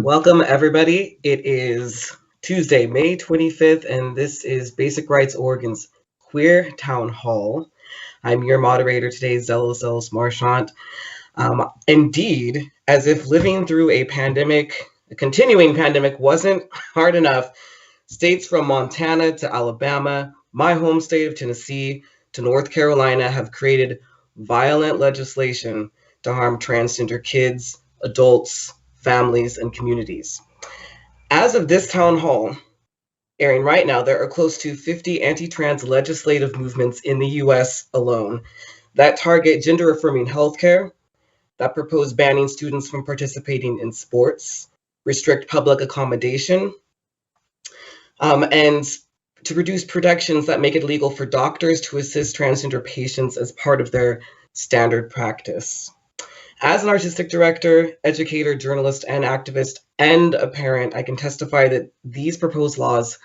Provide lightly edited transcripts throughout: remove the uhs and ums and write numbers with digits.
Welcome, everybody. It is Tuesday, May 25th, and this is Basic Rights Oregon's Queer Town Hall. I'm your moderator today, Zelos Marchant. Indeed, as if living through a continuing pandemic, wasn't hard enough, states from Montana to Alabama, my home state of Tennessee, to North Carolina have created violent legislation to harm transgender kids, adults, families, and communities. As of this town hall, airing right now, there are close to 50 anti-trans legislative movements in the US alone that target gender-affirming healthcare, that propose banning students from participating in sports, restrict public accommodation, and to produce protections that make it legal for doctors to assist transgender patients as part of their standard practice. As an artistic director, educator, journalist, and activist, and a parent, I can testify that these proposed laws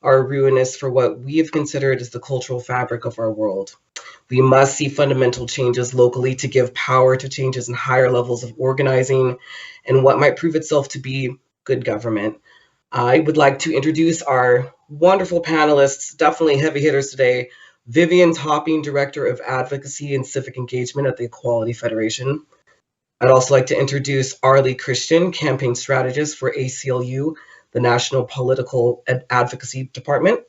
are ruinous for what we have considered as the cultural fabric of our world. We must see fundamental changes locally to give power to changes in higher levels of organizing and what might prove itself to be good government. I would like to introduce our wonderful panelists, definitely heavy hitters today. Vivian Topping, Director of Advocacy and Civic Engagement at the Equality Federation. I'd also like to introduce Arli Christian, Campaign Strategist for ACLU, the National Political Advocacy Department.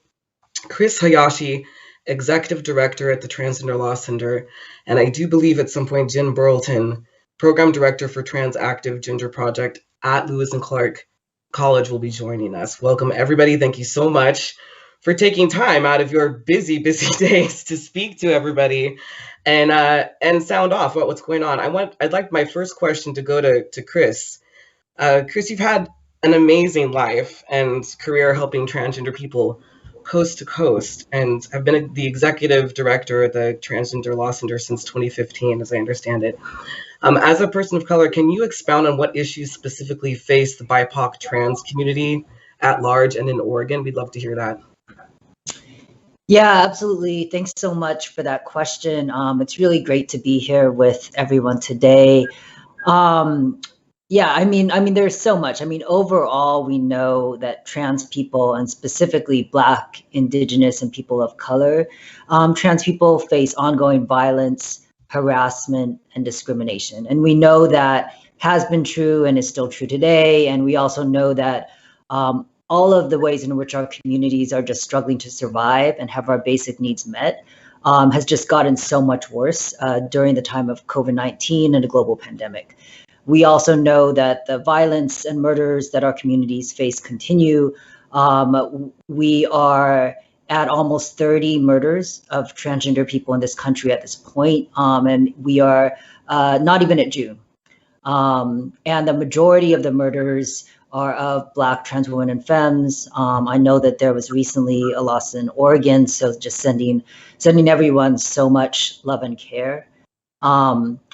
Kris Hayashi, Executive Director at the Transgender Law Center. And I do believe at some point Jenn Burleton, Program Director for TransActive Gender Project at Lewis and Clark College, will be joining us. Welcome, everybody. Thank you so much for taking time out of your busy days to speak to everybody and sound off about what's going on. I'd like my first question to go to Kris. Kris, you've had an amazing life and career helping transgender people coast to coast, and have been the executive director of the Transgender Law Center since 2015, as I understand it. As a person of color, can you expound on what issues specifically face the BIPOC trans community at large and in Oregon? We'd love to hear that. Yeah, absolutely. Thanks so much for that question. It's really great to be here with everyone today. Yeah, I mean, there's so much. I mean, overall, we know that trans people, and specifically Black, Indigenous, and people of color, trans people face ongoing violence, harassment, and discrimination. And we know that has been true and is still true today. And we also know that all of the ways in which our communities are just struggling to survive and have our basic needs met has just gotten so much worse during the time of COVID-19 and a global pandemic. We also know that the violence and murders that our communities face continue. We are at almost 30 murders of transgender people in this country at this point, and we are not even at June. And the majority of the murders are of Black trans women and femmes. I know that there was recently a loss in Oregon, so just sending everyone so much love and care.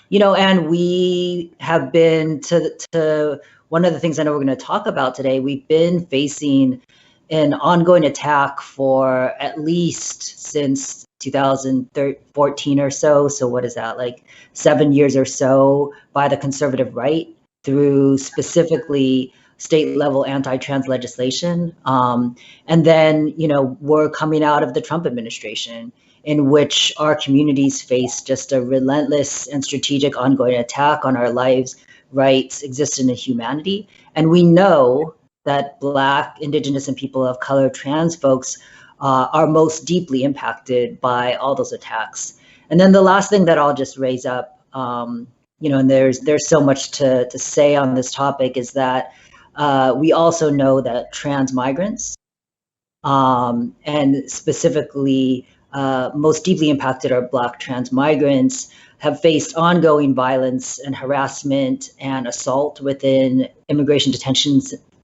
You know, and we have been to one of the things I know we're going to talk about today. We've been facing an ongoing attack for at least since 2014 or so. So what is that, like 7 years or so, by the conservative right through specifically state level anti-trans legislation. And then, you know, we're coming out of the Trump administration, in which our communities face just a relentless and strategic ongoing attack on our lives, rights, existence, and humanity. And we know that Black, Indigenous, and people of color trans folks are most deeply impacted by all those attacks. And then the last thing that I'll just raise up, you know, and there's so much to say on this topic, is that we also know that trans migrants, and specifically most deeply impacted are Black trans migrants, have faced ongoing violence and harassment and assault within immigration detention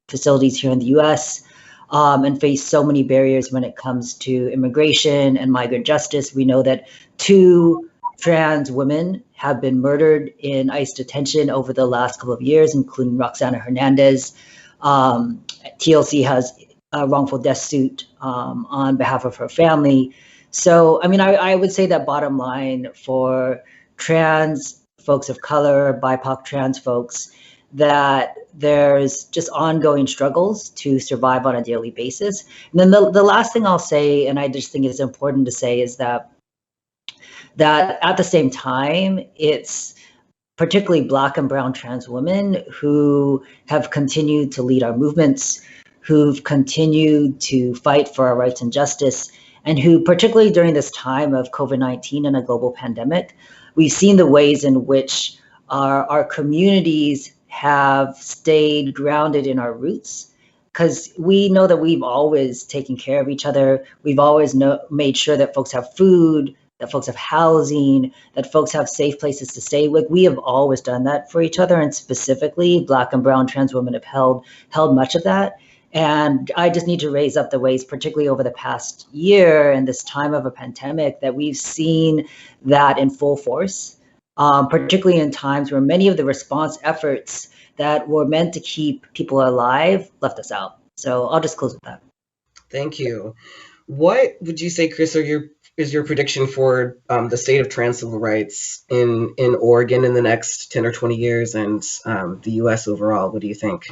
facilities here in the US, and face so many barriers when it comes to immigration and migrant justice. We know that 2 trans women have been murdered in ICE detention over the last couple of years, including Roxana Hernandez. TLC has a wrongful death suit on behalf of her family. So, I mean, I would say that bottom line for trans folks of color, BIPOC trans folks, that there's just ongoing struggles to survive on a daily basis. And then the last thing I'll say, and I just think it's important to say, is that at the same time, it's particularly Black and brown trans women who have continued to lead our movements, who've continued to fight for our rights and justice, and who, particularly during this time of COVID-19 and a global pandemic, we've seen the ways in which our communities have stayed grounded in our roots, because we know that we've always taken care of each other. We've always made sure that folks have food, that folks have housing, that folks have safe places to stay. Like, we have always done that for each other, and specifically Black and brown trans women have held much of that. And I just need to raise up the ways, particularly over the past year and this time of a pandemic, that we've seen that in full force, particularly in times where many of the response efforts that were meant to keep people alive left us out. So I'll just close with that. Thank you. What would you say, Kris, is your prediction for the state of trans civil rights in Oregon in the next 10 or 20 years, and the US overall? What do you think?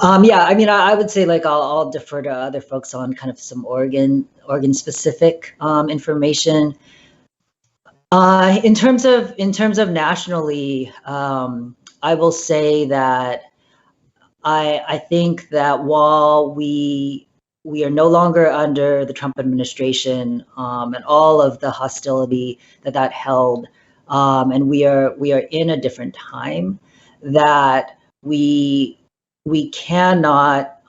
Yeah, I mean, I would say, like, I'll defer to other folks on kind of some Oregon specific information. In terms of nationally, I will say that I think that while we are no longer under the Trump administration and all of the hostility that held, and we are in a different time, that we cannot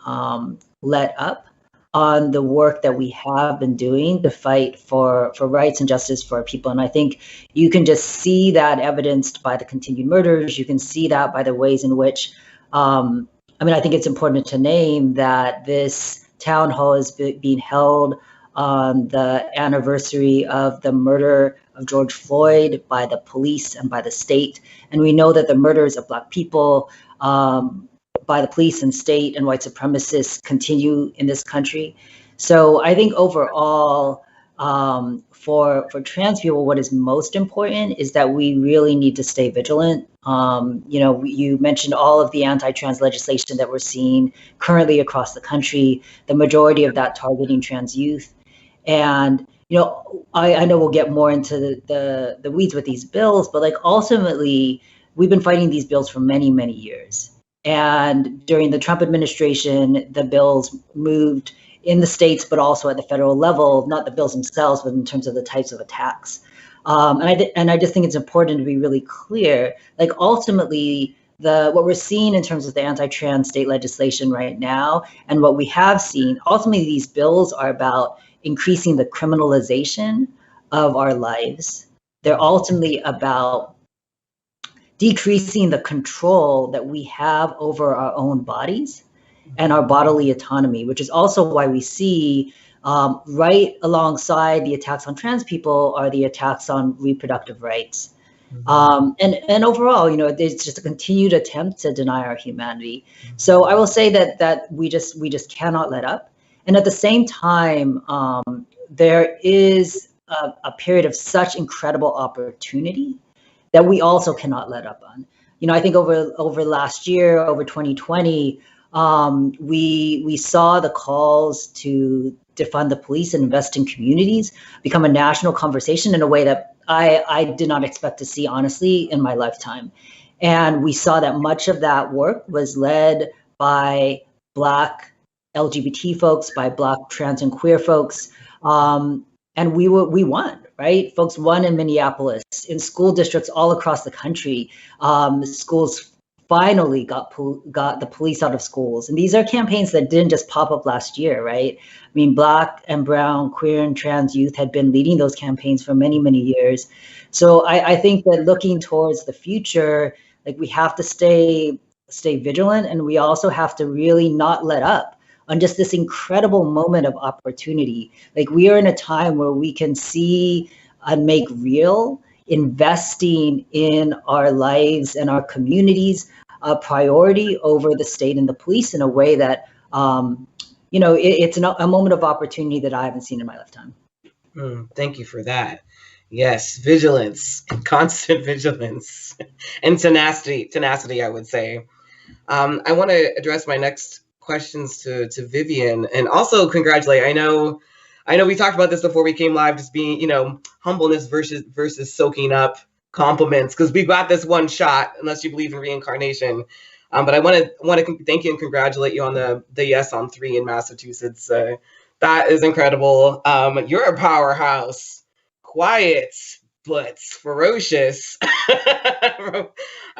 let up on the work that we have been doing to fight for rights and justice for our people. And I think you can just see that evidenced by the continued murders. You can see that by the ways in which, I think it's important to name that this town hall is being held on the anniversary of the murder of George Floyd by the police and by the state. And we know that the murders of Black people by the police and state and white supremacists continue in this country. So I think overall, for trans people, what is most important is that we really need to stay vigilant. You mentioned all of the anti-trans legislation that we're seeing currently across the country, the majority of that targeting trans youth. And I know we'll get more into the weeds with these bills, but like, ultimately, we've been fighting these bills for many, many years. And during the Trump administration, the bills moved in the states, but also at the federal level, not the bills themselves, but in terms of the types of attacks. And I just think it's important to be really clear, like, ultimately, what we're seeing in terms of the anti-trans state legislation right now, and what we have seen, ultimately, these bills are about increasing the criminalization of our lives. They're ultimately about decreasing the control that we have over our own bodies and our bodily autonomy, which is also why we see right alongside the attacks on trans people are the attacks on reproductive rights. And overall, it's just a continued attempt to deny our humanity. So I will say that we just cannot let up. And at the same time, there is a period of such incredible opportunity that we also cannot let up on. I think over last year, over 2020, we saw the calls to defund the police and invest in communities become a national conversation in a way that I did not expect to see, honestly, in my lifetime. And we saw that much of that work was led by Black LGBT folks, by Black trans and queer folks. And we won, right? Folks won in Minneapolis, in school districts all across the country. Schools finally got the police out of schools. And these are campaigns that didn't just pop up last year, right? I mean, Black and brown, queer and trans youth had been leading those campaigns for many, many years. So I think that looking towards the future, like, we have to stay vigilant, and we also have to really not let up on just this incredible moment of opportunity. Like, we are in a time where we can see and make real investing in our lives and our communities a priority over the state and the police in a way that, it's a moment of opportunity that I haven't seen in my lifetime. Thank you for that. Yes, vigilance, constant vigilance, and tenacity, I would say. I want to address my next questions to Vivian, and also congratulate. I know we talked about this before we came live, just being, humbleness versus soaking up compliments, because we've got this one shot, unless you believe in reincarnation. But I want to thank you and congratulate you on the yes on 3 in Massachusetts. That is incredible. You're a powerhouse, quiet but ferocious. I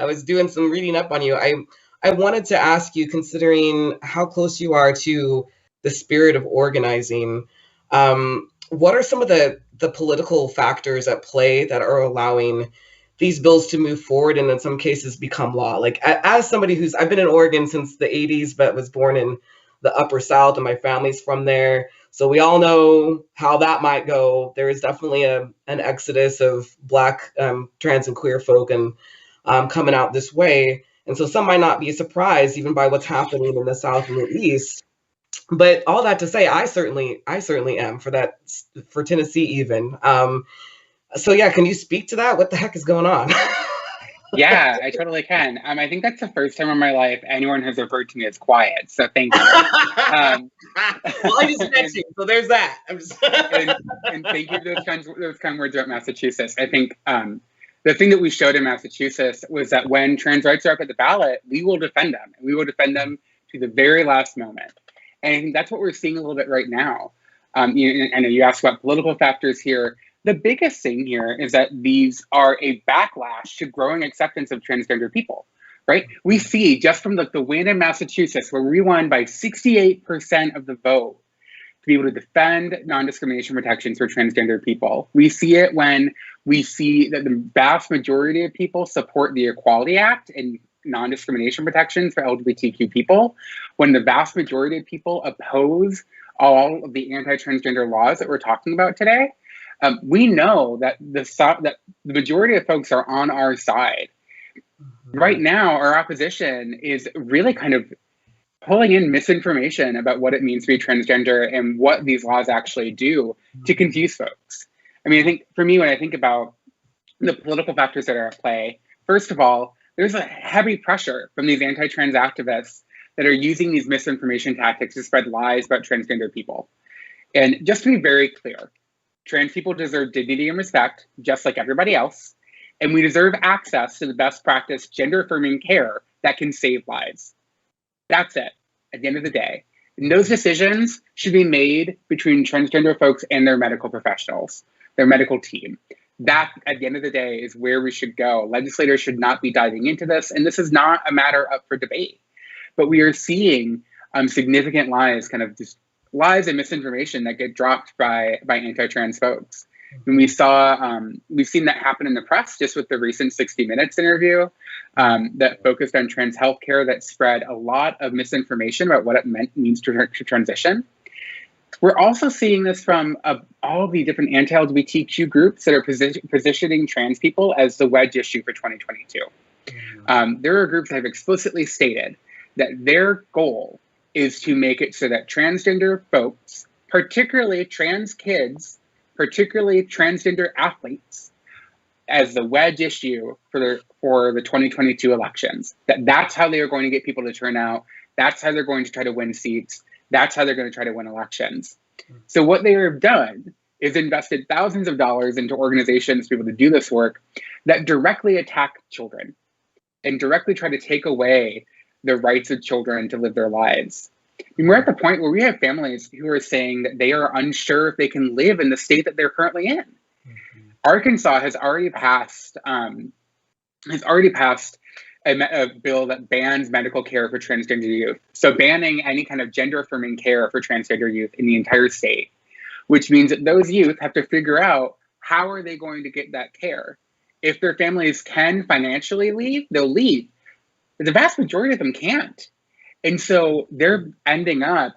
was doing some reading up on you. I wanted to ask you, considering how close you are to the spirit of organizing, what are some of the political factors at play that are allowing these bills to move forward and in some cases become law? Like, as somebody I've been in Oregon since the 80s, but was born in the Upper South and my family's from there. So we all know how that might go. There is definitely an exodus of Black, trans, and queer folk and coming out this way. And so some might not be surprised even by what's happening in the South and the East. But all that to say, I certainly am for Tennessee even. So yeah, can you speak to that? What the heck is going on? Yeah, I totally can. I think that's the first time in my life anyone has referred to me as quiet. So thank you. Well, I just met you, so there's that. And thank you for those kind words about Massachusetts. I think the thing that we showed in Massachusetts was that when trans rights are up at the ballot, we will defend them. And we will defend them to the very last moment. And I think that's what we're seeing a little bit right now. I know you asked about political factors here. The biggest thing here is that these are a backlash to growing acceptance of transgender people, right? We see just from the win in Massachusetts, where we won by 68% of the vote to be able to defend non-discrimination protections for transgender people. We see it when we see that the vast majority of people support the Equality Act and non-discrimination protections for LGBTQ people, when the vast majority of people oppose all of the anti-transgender laws that we're talking about today. We know that the majority of folks are on our side. Right now, our opposition is really kind of pulling in misinformation about what it means to be transgender and what these laws actually do to confuse folks. I mean, I think for me, when I think about the political factors that are at play, first of all, there's a heavy pressure from these anti-trans activists that are using these misinformation tactics to spread lies about transgender people. And just to be very clear, trans people deserve dignity and respect, just like everybody else, and we deserve access to the best practice gender-affirming care that can save lives. That's it, at the end of the day. And those decisions should be made between transgender folks and their medical professionals, their medical team. That, at the end of the day, is where we should go. Legislators should not be diving into this, and this is not a matter up for debate. But we are seeing significant lies, kind of just lies and misinformation that get dropped by anti-trans folks. And we've seen that happen in the press just with the recent 60 Minutes interview that focused on trans healthcare that spread a lot of misinformation about what it means to transition. We're also seeing this from all the different anti-LGBTQ groups that are positioning trans people as the wedge issue for 2022. There are groups that have explicitly stated that their goal is to make it so that transgender folks, particularly trans kids, particularly transgender athletes, as the wedge issue for the 2022 elections. That's how they are going to get people to turn out. That's how they're going to try to win seats. That's how they're going to try to win elections. So what they have done is invested thousands of dollars into organizations to be able to do this work that directly attack children and directly try to take away the rights of children to live their lives. And we're at the point where we have families who are saying that they are unsure if they can live in the state that they're currently in. Arkansas has already passed a bill that bans medical care for transgender youth. So banning any kind of gender-affirming care for transgender youth in the entire state, which means that those youth have to figure out how are they going to get that care. If their families can financially leave, they'll leave. But the vast majority of them can't. And so they're ending up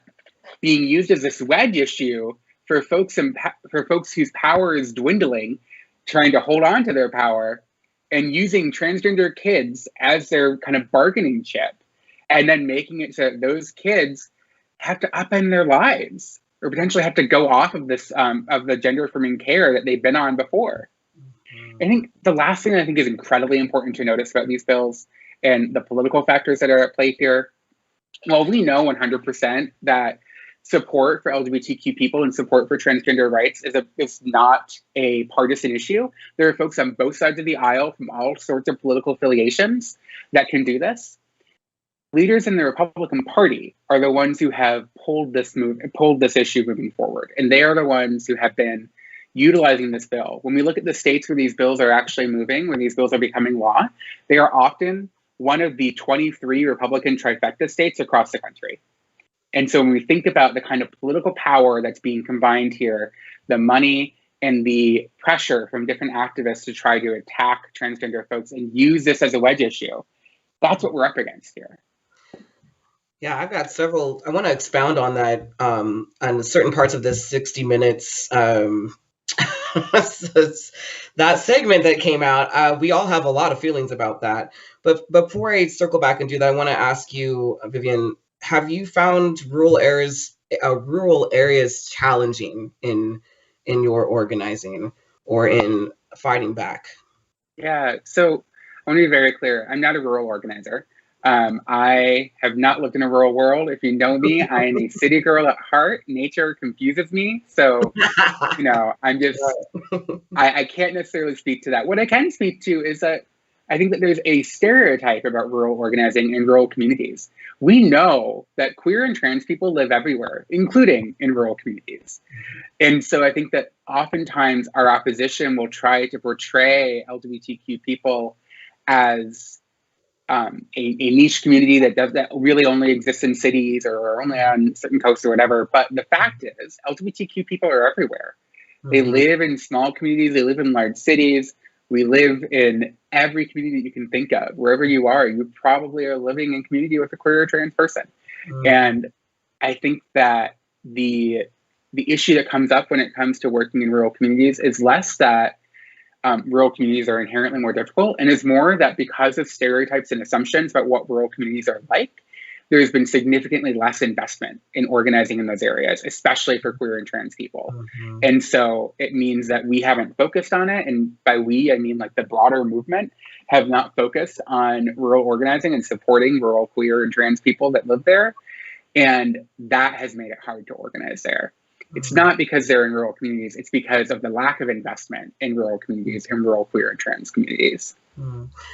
being used as this wedge issue for folks whose power is dwindling, trying to hold on to their power, and using transgender kids as their kind of bargaining chip, and then making it so that those kids have to upend their lives or potentially have to go off of this of the gender affirming care that they've been on before. I think the last thing I think is incredibly important to notice about these bills and the political factors that are at play here, while we know 100% that support for LGBTQ people and support for transgender rights is not a partisan issue, there are folks on both sides of the aisle from all sorts of political affiliations that can do this. Leaders in the Republican Party are the ones who have pulled this issue moving forward, and they are the ones who have been utilizing this bill. When we look at the states where these bills are actually moving, when these bills are becoming law, they are often one of the 23 Republican trifecta states across the country. And so when we think about the kind of political power that's being combined here, the money and the pressure from different activists to try to attack transgender folks and use this as a wedge issue, that's what we're up against here. Yeah, I've got several. I want to expound on that, on certain parts of this 60 minutes, that segment that came out. We all have a lot of feelings about that. But before I circle back and do that, I want to ask you, Vivian, have you found rural areas challenging in your organizing or in fighting back? Yeah, so I want to be very clear. I'm not a rural organizer. I have not lived in a rural world. If you know me, I am a city girl at heart. Nature confuses me. So, I'm just, I can't necessarily speak to that. What I can speak to is that I think that there's a stereotype about rural organizing in rural communities. We know that queer and trans people live everywhere, including in rural communities. And so I think that oftentimes our opposition will try to portray LGBTQ people as a niche community that really only exists in cities or only on certain coasts or whatever. But the fact is, LGBTQ people are everywhere. Mm-hmm. They live in small communities. They live in large cities. We live in every community you can think of. Wherever you are, you probably are living in community with a queer or trans person. Mm-hmm. And I think that the issue that comes up when it comes to working in rural communities is less that rural communities are inherently more difficult, and is more that because of stereotypes and assumptions about what rural communities are like, there's been significantly less investment in organizing in those areas, especially for queer and trans people. Mm-hmm. And so it means that we haven't focused on it. And by we, I mean like the broader movement have not focused on rural organizing and supporting rural queer and trans people that live there. And that has made it hard to organize there. It's not because they're in rural communities, it's because of the lack of investment in rural communities and rural queer and trans communities.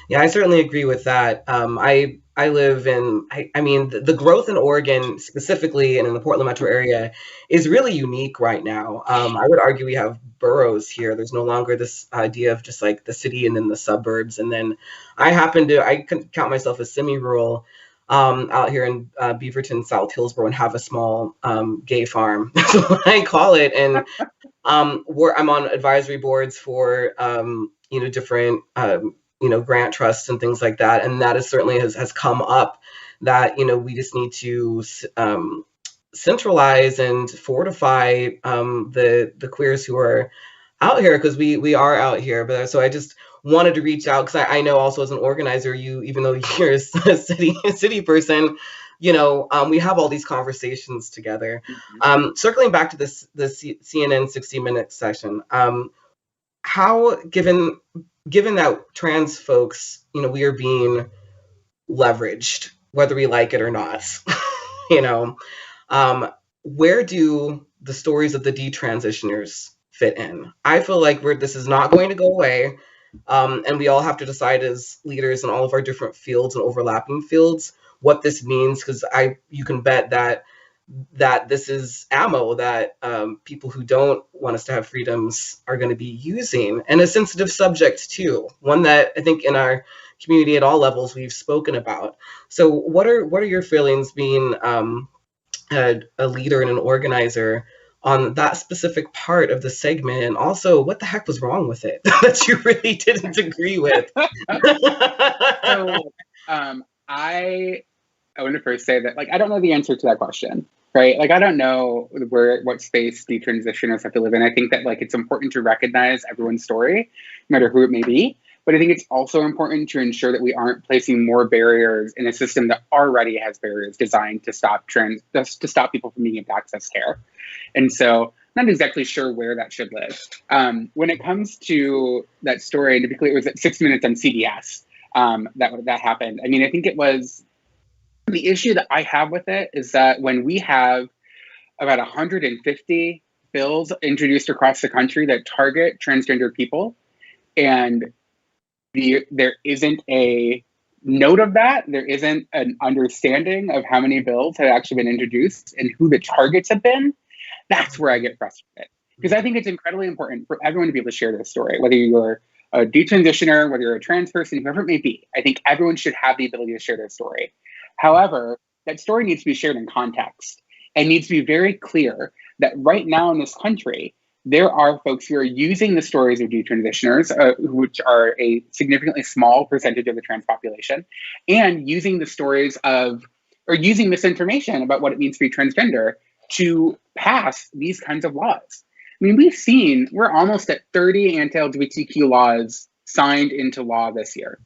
Yeah, I certainly agree with that. I live in, I mean, the growth in Oregon specifically and in the Portland metro area is really unique right now. I would argue we have boroughs here. There's no longer this idea of just like the city and then the suburbs. And then I can count myself as semi-rural. Out here in Beaverton, South Hillsborough, and have a small gay farm. That's what I call it. And where I'm on advisory boards for different grant trusts and things like that. And that is certainly has come up that we just need to centralize and fortify the queers who are out here, because we are out here. But so I just wanted to reach out because I know also as an organizer, even though you're a city person, we have all these conversations together. Mm-hmm. Circling back to the CNN 60 Minutes session, how given that trans folks, we are being leveraged, whether we like it or not, where do the stories of the detransitioners fit in? I feel like this is not going to go away. And we all have to decide as leaders in all of our different fields and overlapping fields what this means, because you can bet that this is ammo that people who don't want us to have freedoms are going to be using, and a sensitive subject too, one that I think in our community at all levels we've spoken about. So what are your feelings being a leader and an organizer on that specific part of the segment, and also what the heck was wrong with it that you really didn't agree with? So I want to first say that I don't know the answer to that question, right? I don't know what space detransitioners have to live in. I think that it's important to recognize everyone's story, no matter who it may be. But I think it's also important to ensure that we aren't placing more barriers in a system that already has barriers designed to stop people from being able to access care. And so not exactly sure where that should live. When it comes to that story, and typically it was at 6 Minutes on CBS that happened. I mean, I think it was, the issue that I have with it is that when we have about 150 bills introduced across the country that target transgender people, and there isn't a note of that, there isn't an understanding of how many bills have actually been introduced and who the targets have been, that's where I get frustrated. Because I think it's incredibly important for everyone to be able to share this story, whether you're a detransitioner, whether you're a trans person, whoever it may be. I think everyone should have the ability to share their story. However, that story needs to be shared in context and needs to be very clear that right now in this country, there are folks who are using the stories of detransitioners, which are a significantly small percentage of the trans population, and using the stories of, or using misinformation about what it means to be transgender to pass these kinds of laws. I mean, we're almost at 30 anti-LGBTQ laws signed into law this year.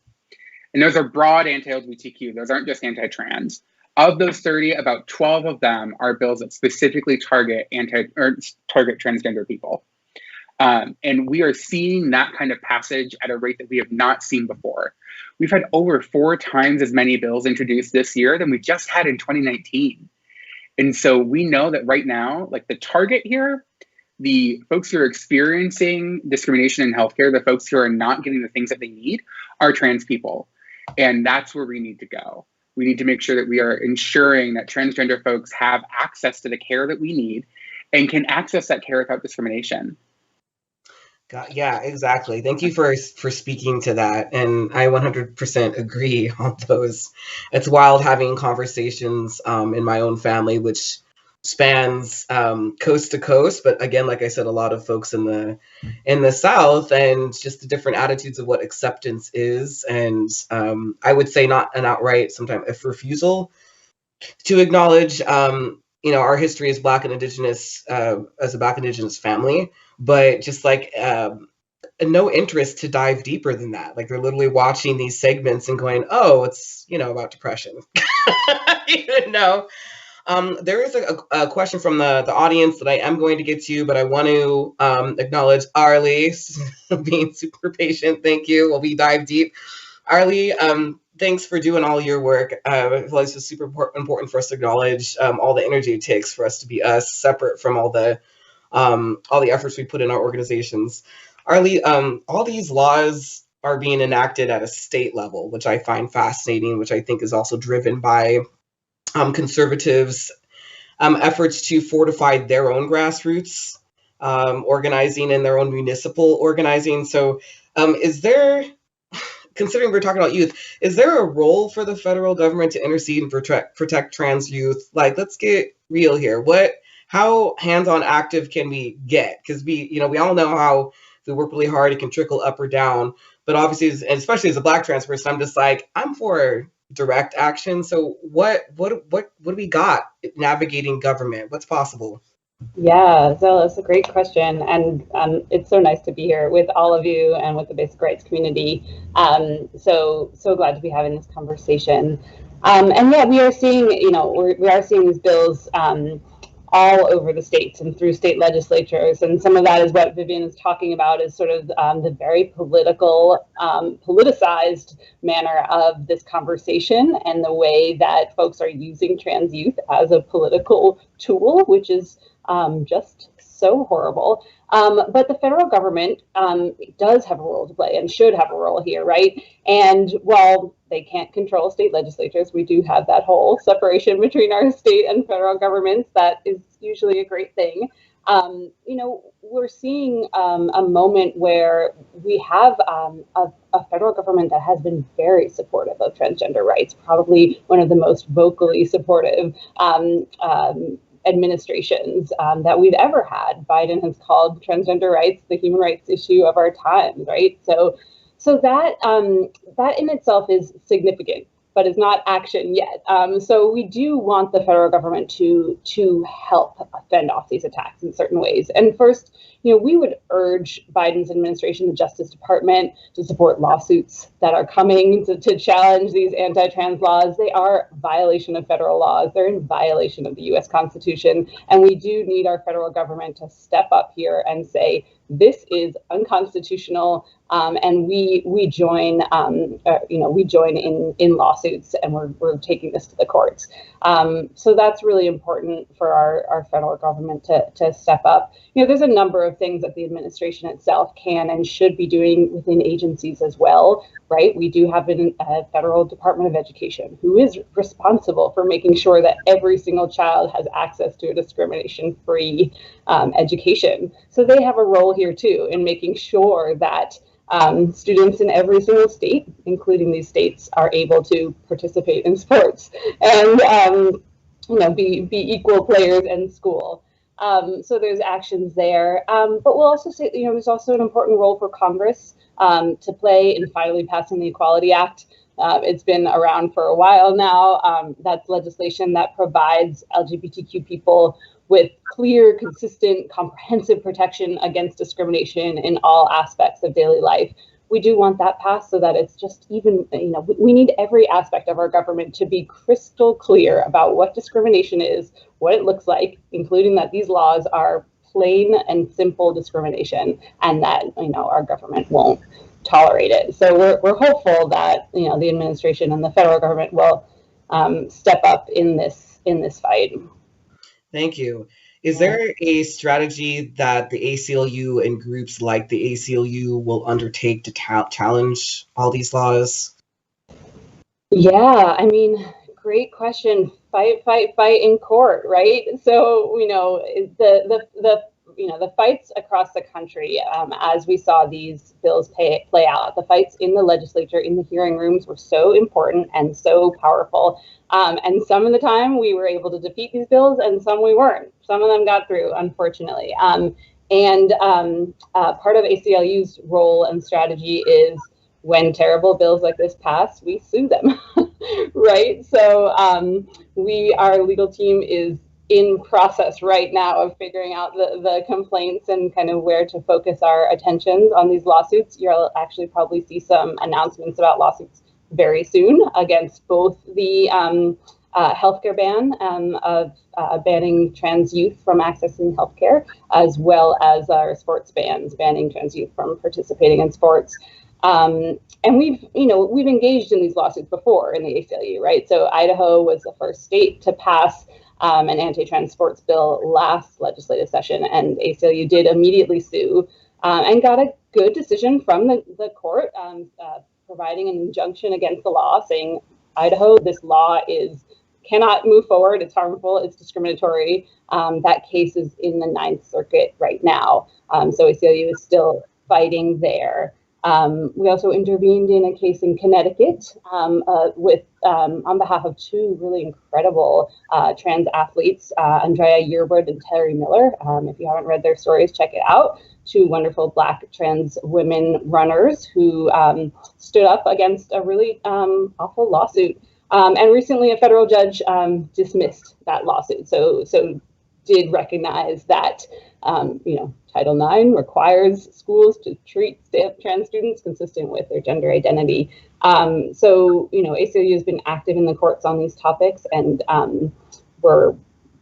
And those are broad anti-LGBTQ, those aren't just anti-trans. Of those 30, about 12 of them are bills that specifically target transgender people. And we are seeing that kind of passage at a rate that we have not seen before. We've had over 4 times as many bills introduced this year than we just had in 2019. And so we know that right now, like the target here, the folks who are experiencing discrimination in healthcare, the folks who are not getting the things that they need, are trans people. And that's where we need to go. We need to make sure that we are ensuring that transgender folks have access to the care that we need and can access that care without discrimination. Yeah, exactly. Thank you for speaking to that. And I 100% agree on those. It's wild having conversations in my own family, which spans coast to coast. But again, like I said, a lot of folks in the South, and just the different attitudes of what acceptance is. And I would say not an outright, sometimes a refusal to acknowledge, our history as Black and Indigenous, as a Black Indigenous family, but just like no interest to dive deeper than that. Like they're literally watching these segments and going, oh, it's, about depression. There is a question from the audience that I am going to get to, but I want to acknowledge Arli being super patient. Thank you. While we dive deep. Arli, thanks for doing all your work. I feel like it's just super important for us to acknowledge all the energy it takes for us to be us, separate from all the efforts we put in our organizations. Arli, all these laws are being enacted at a state level, which I find fascinating, which I think is also driven by conservatives' efforts to fortify their own grassroots organizing and their own municipal organizing. So is there, considering we're talking about youth, is there a role for the federal government to intercede and protect trans youth? Like, let's get real here. How hands-on active can we get? Because we all know how if we work really hard, it can trickle up or down. But obviously, especially as a Black trans person, I'm just like, I'm for direct action. So what do we got navigating government? What's possible? Yeah, so that's a great question, and it's so nice to be here with all of you and with the basic rights community. So glad to be having this conversation. And yeah, we are seeing, we are seeing these bills all over the states and through state legislatures, and some of that is what Vivian is talking about, is sort of the very politicized manner of this conversation and the way that folks are using trans youth as a political tool, which is just so horrible. But the federal government does have a role to play and should have a role here, right? And while they can't control state legislatures, we do have that whole separation between our state and federal governments. That is usually a great thing. We're seeing a moment where we have a federal government that has been very supportive of transgender rights, probably one of the most vocally supportive administrations that we've ever had. Biden has called transgender rights the human rights issue of our time, right? So that in itself is significant. but is not action yet. So we do want the federal government to help fend off these attacks in certain ways. And first, we would urge Biden's administration, the Justice Department, to support lawsuits that are coming to challenge these anti-trans laws. They are violation of federal laws. They're in violation of the U.S. Constitution. And we do need our federal government to step up here and say, this is unconstitutional, and we join, we join in lawsuits, and we're taking this to the courts. So that's really important for our federal government to step up. There's a number of things that the administration itself can and should be doing within agencies as well, right? We do have a federal Department of Education who is responsible for making sure that every single child has access to a discrimination-free education. So they have a role here too in making sure that students in every single state, including these states, are able to participate in sports and be equal players in school. So there's actions there, but we'll also say there's also an important role for Congress to play in finally passing the Equality Act. It's been around for a while now. That's legislation that provides LGBTQ people with clear, consistent, comprehensive protection against discrimination in all aspects of daily life. We do want that passed so that it's just even, we need every aspect of our government to be crystal clear about what discrimination is, what it looks like, including that these laws are plain and simple discrimination, and that, our government won't tolerate it. So we're hopeful that, the administration and the federal government will step up in this fight. Thank you. Is there a strategy that the ACLU and groups like the ACLU will undertake to challenge all these laws? Yeah, great question. Fight in court, right? So, the fights across the country, as we saw these bills play out, the fights in the legislature, in the hearing rooms, were so important and so powerful. And some of the time we were able to defeat these bills, and some we weren't. Some of them got through, unfortunately. Part of ACLU's role and strategy is, when terrible bills like this pass, we sue them, right? So our legal team is in process right now of figuring out the complaints and kind of where to focus our attentions on these lawsuits. You'll actually probably see some announcements about lawsuits very soon against both the healthcare ban of banning trans youth from accessing healthcare, as well as our sports bans banning trans youth from participating in sports. And we've engaged in these lawsuits before in the ACLU, right? So Idaho was the first state to pass an anti-trans sports bill last legislative session, and ACLU did immediately sue and got a good decision from the court, providing an injunction against the law, saying, Idaho, this law cannot move forward, it's harmful, it's discriminatory. That case is in the Ninth Circuit right now. So ACLU is still fighting there. We also intervened in a case in Connecticut on behalf of two really incredible trans athletes, Andrea Yearwood and Terry Miller. If you haven't read their stories, check it out. Two wonderful Black trans women runners who stood up against a really awful lawsuit. And recently a federal judge dismissed that lawsuit. So did recognize that Title IX requires schools to treat trans students consistent with their gender identity. So ACLU has been active in the courts on these topics, and we're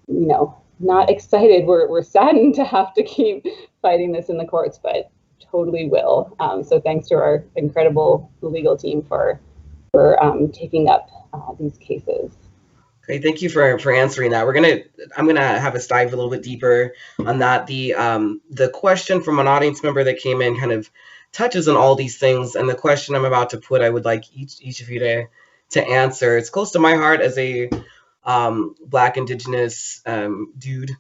not excited. We're saddened to have to keep fighting this in the courts, but totally will. So thanks to our incredible legal team for taking up these cases. Great, thank you for answering that. I'm gonna have us dive a little bit deeper on that. The question from an audience member that came in kind of touches on all these things, and the question I'm about to put, I would like each of you to answer. It's close to my heart as a Black Indigenous dude,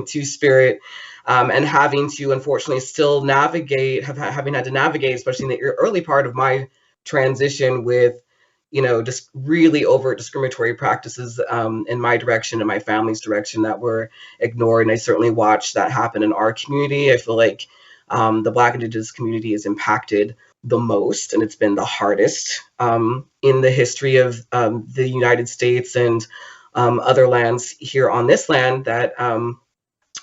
two-spirit, and having to unfortunately still having had to navigate, especially in the early part of my transition, with just really overt discriminatory practices in my direction and my family's direction that were ignored. And I certainly watched that happen in our community. I feel like the Black Indigenous community is impacted the most, and it's been the hardest in the history of the United States and other lands here on this land that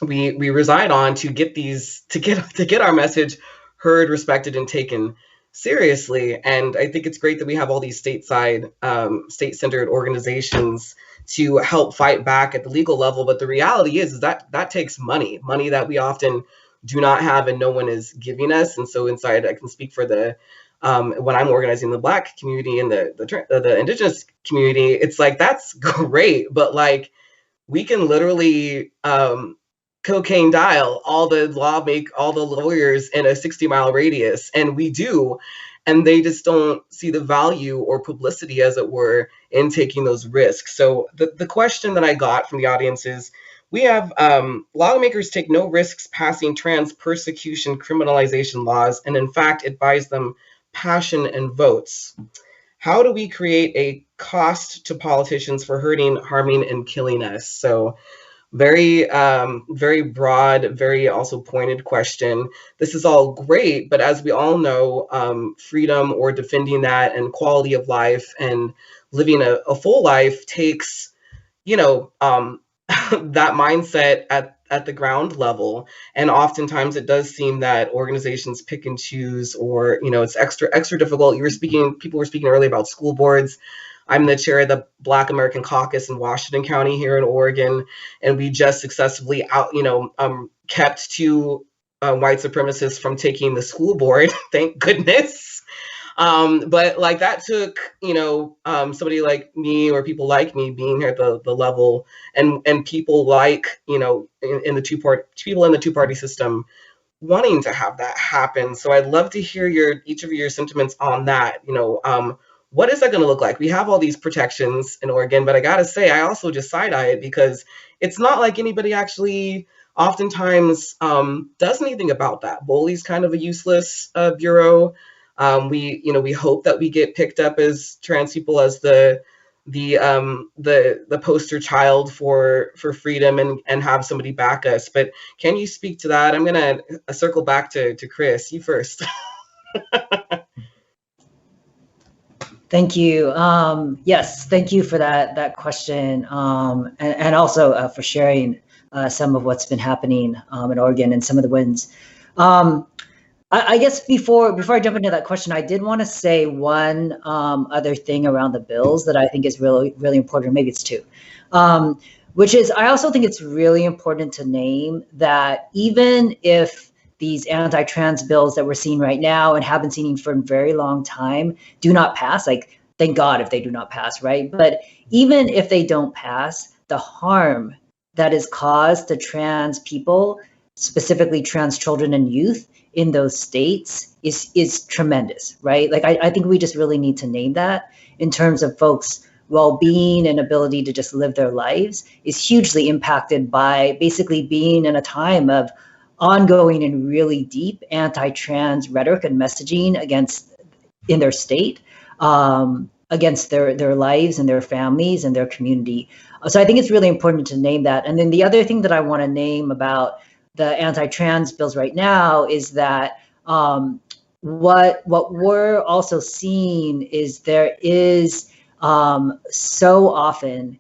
we reside on, to get our message heard, respected, and taken seriously. And I think it's great that we have all these state-centered organizations to help fight back at the legal level. But the reality is that takes money that we often do not have and no one is giving us. And so inside, I can speak for the when I'm organizing the Black community and the Indigenous community, it's like, that's great, but like, we can literally cocaine dial all the lawyers in a 60-mile radius, and we do, and they just don't see the value or publicity, as it were, in taking those risks. So the question that I got from the audience is, we have lawmakers take no risks passing trans persecution criminalization laws, and in fact, it buys them passion and votes. How do we create a cost to politicians for hurting, harming, and killing us? So very, very broad, very also pointed question. This is all great, but as we all know, freedom or defending that and quality of life and living a full life takes, that mindset at the ground level. And oftentimes it does seem that organizations pick and choose, or, it's extra difficult. People were speaking earlier about school boards. I'm the chair of the Black American Caucus in Washington County here in Oregon, and we just successfully kept two white supremacists from taking the school board. Thank goodness. But like, that took, somebody like me or people like me being here at the level, and people like, in the two-party system wanting to have that happen. So I'd love to hear each of your sentiments on that. What is that going to look like? We have all these protections in Oregon, but I got to say, I also just side-eye it, because it's not like anybody actually oftentimes does anything about that. BOLI's kind of a useless bureau. We hope that we get picked up as trans people as the poster child for freedom and have somebody back us. But can you speak to that? I'm going to circle back to Kris. You first. Thank you. Yes, thank you for that question, and also for sharing some of what's been happening in Oregon and some of the wins. I guess before I jump into that question, I did want to say one other thing around the bills that I think is really, really important. Maybe it's two, which is, I also think it's really important to name that even if these anti-trans bills that we're seeing right now and have been seeing for a very long time do not pass, like, thank God if they do not pass, right? But even if they don't pass, the harm that is caused to trans people, specifically trans children and youth in those states, is tremendous, right? Like, I think we just really need to name that in terms of folks' well-being and ability to just live their lives is hugely impacted by basically being in a time of ongoing and really deep anti-trans rhetoric and messaging in their state, against their lives and their families and their community. So I think it's really important to name that. And then the other thing that I want to name about the anti-trans bills right now is that what we're also seeing is there is so often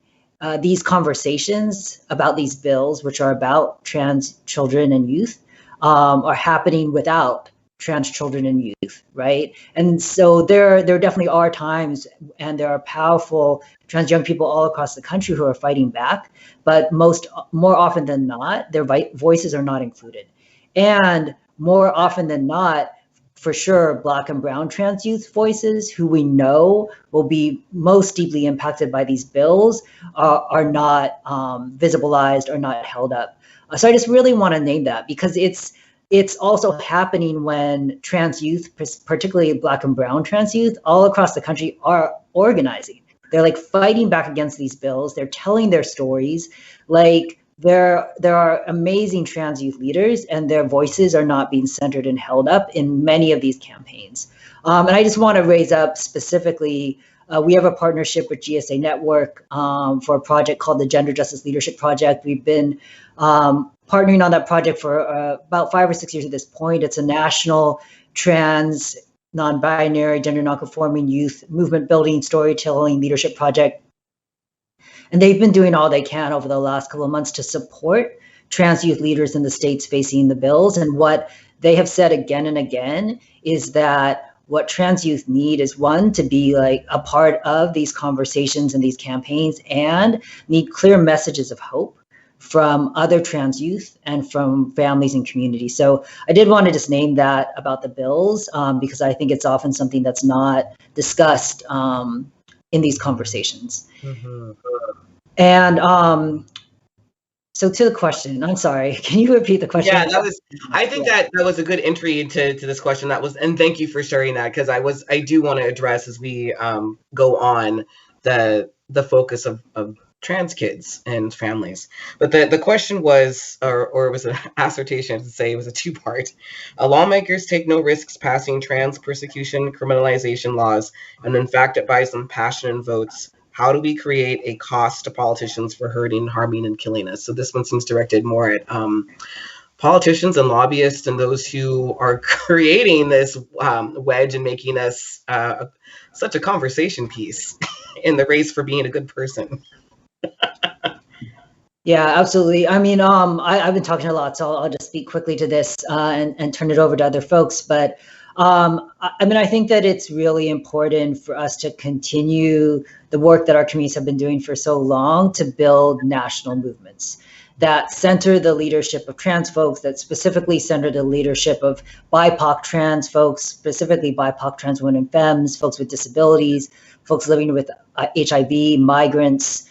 these conversations about these bills, which are about trans children and youth, are happening without trans children and youth, right? And so there definitely are times, and there are powerful trans young people all across the country who are fighting back, but more often than not, their voices are not included. And more often than not, for sure, Black and brown trans youth voices, who we know will be most deeply impacted by these bills, are not visibilized or not held up. So I just really want to name that, because it's also happening when trans youth, particularly Black and brown trans youth, all across the country are organizing. They're like fighting back against these bills. They're telling their stories. Like, there are amazing trans youth leaders, and their voices are not being centered and held up in many of these campaigns. And I just want to raise up specifically, we have a partnership with GSA Network for a project called the Gender Justice Leadership Project. We've been partnering on that project for about 5 or 6 years at this point. It's a national trans non-binary, gender non-conforming youth movement building, storytelling, leadership project. And they've been doing all they can over the last couple of months to support trans youth leaders in the states facing the bills. And what they have said again and again is that what trans youth need is, one, to be like a part of these conversations and these campaigns, and need clear messages of hope from other trans youth and from families and communities. So I did want to just name that about the bills, because I think it's often something that's not discussed in these conversations. Mm-hmm. And so to the question, I'm sorry, can you repeat the question? Yeah, I think that was a good entry to this question. And thank you for sharing that, because I do want to address, as we go on, the focus of trans kids and families. But the question was, or it was an assertion to say, it was a two-part. Lawmakers take no risks passing trans persecution, criminalization laws, and in fact advise on passion votes. How do we create a cost to politicians for hurting, harming, and killing us? So this one seems directed more at politicians and lobbyists and those who are creating this wedge and making us such a conversation piece in the race for being a good person. Yeah, absolutely. I mean, I've been talking a lot, so I'll just speak quickly to this and turn it over to other folks. But I mean, I think that it's really important for us to continue the work that our communities have been doing for so long to build national movements that center the leadership of trans folks, that specifically center the leadership of BIPOC trans folks, specifically BIPOC trans women and femmes, folks with disabilities, folks living with HIV, migrants,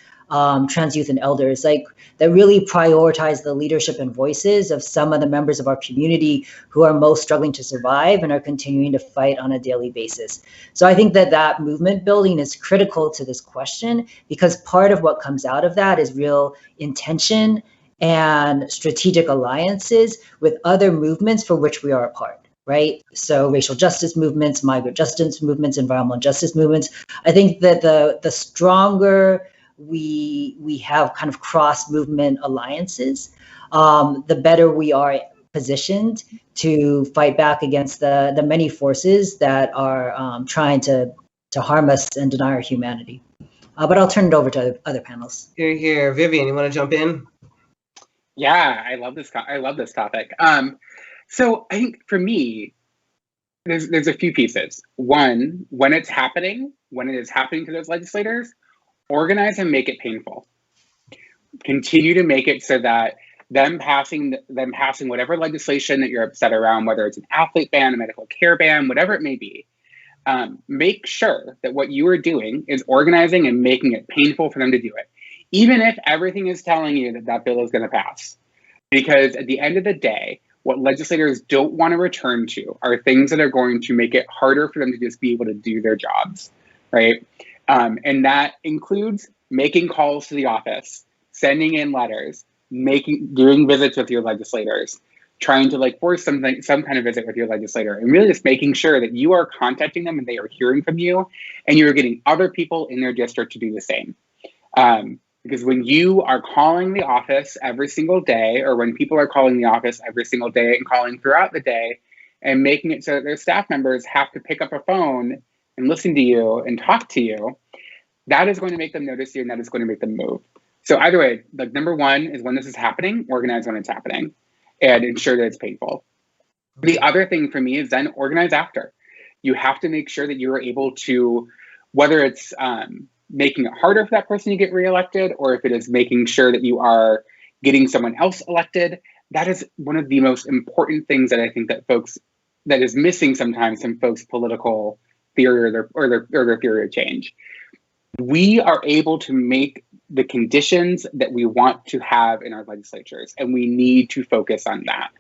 trans youth and elders, like that really prioritize the leadership and voices of some of the members of our community who are most struggling to survive and are continuing to fight on a daily basis. So I think that movement building is critical to this question, because part of what comes out of that is real intention and strategic alliances with other movements for which we are a part. Right? So racial justice movements, migrant justice movements, environmental justice movements. I think that the stronger we have kind of cross-movement alliances, the better we are positioned to fight back against the many forces that are trying to harm us and deny our humanity. But I'll turn it over to other panelists. Here, Vivian, you want to jump in? Yeah, I love this topic. So I think for me, there's a few pieces. One, when it is happening to those legislators, organize and make it painful. Continue to make it so that them passing whatever legislation that you're upset around, whether it's an athlete ban, a medical care ban, whatever it may be, make sure that what you are doing is organizing and making it painful for them to do it, even if everything is telling you that bill is going to pass. Because at the end of the day, what legislators don't want to return to are things that are going to make it harder for them to just be able to do their jobs, right? And that includes making calls to the office, sending in letters, doing visits with your legislators, trying to force some kind of visit with your legislator, and really just making sure that you are contacting them and they are hearing from you, and you're getting other people in their district to do the same. Because when you are calling the office every single day, or when people are calling the office every single day and calling throughout the day, and making it so that their staff members have to pick up a phone and listen to you and talk to you, that is going to make them notice you, and that is going to make them move. So either way, number one is, when this is happening, organize when it's happening and ensure that it's painful. The other thing for me is then organize after. You have to make sure that you are able to, whether it's making it harder for that person to get reelected, or if it is making sure that you are getting someone else elected, that is one of the most important things that I think that is missing sometimes from folks' political theory or their theory of change. We are able to make the conditions that we want to have in our legislatures, and we need to focus on that.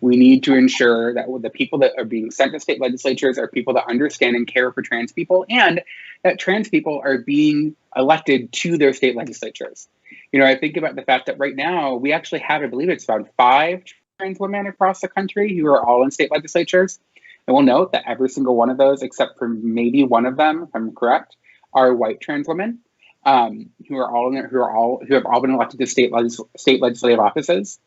We need to ensure that the people that are being sent to state legislatures are people that understand and care for trans people, and that trans people are being elected to their state legislatures. I think about the fact that right now we actually have, I believe it's about 5 trans women across the country who are all in state legislatures. And we'll note that every single one of those, except for maybe one of them, if I'm correct, are white trans women. who have all been elected to state legislative offices.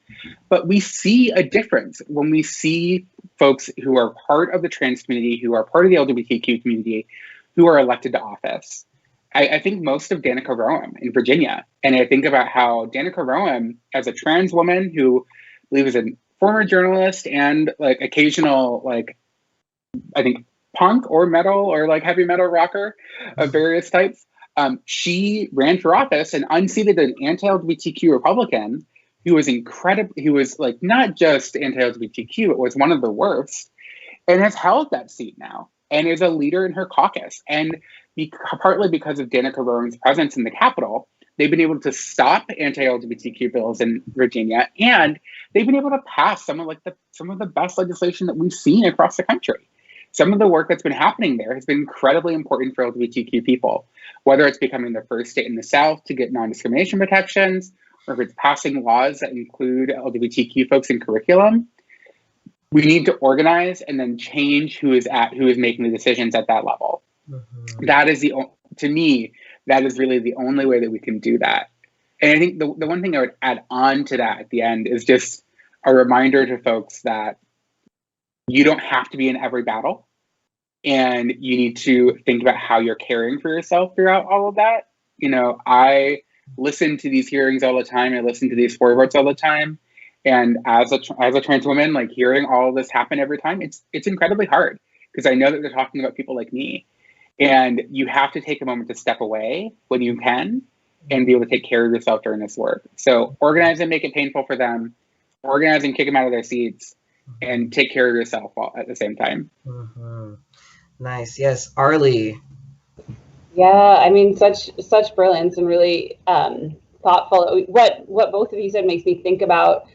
But we see a difference when we see folks who are part of the trans community, who are part of the LGBTQ community, who are elected to office. I think most of Danica Roem in Virginia, and I think about how Danica Roem, as a trans woman who I believe is a former journalist and like occasional I think punk or metal or like heavy metal rocker of various types. She ran for office and unseated an anti-LGBTQ Republican who was like not just anti-LGBTQ, it was one of the worst, and has held that seat now and is a leader in her caucus. And partly because of Danica Roem's presence in the Capitol, they've been able to stop anti-LGBTQ bills in Virginia, and they've been able to pass some of the best legislation that we've seen across the country. Some of the work that's been happening there has been incredibly important for LGBTQ people, whether it's becoming the first state in the South to get non-discrimination protections, or if it's passing laws that include LGBTQ folks in curriculum. We need to organize and then change who is making the decisions at that level. Mm-hmm. That is to me, that is really the only way that we can do that. And I think the one thing I would add on to that at the end is just a reminder to folks that you don't have to be in every battle, and you need to think about how you're caring for yourself throughout all of that. You know, I listen to these hearings all the time. I listen to these floor votes all the time. And as a trans woman, like hearing all of this happen every time, it's incredibly hard because I know that they're talking about people like me. And you have to take a moment to step away when you can and be able to take care of yourself during this work. So organize and make it painful for them. Organize and kick them out of their seats, and take care of yourself at the same time. Mm-hmm. Nice. Yes. Arli. Yeah, I mean, such brilliance and really thoughtful. What both of you said makes me think about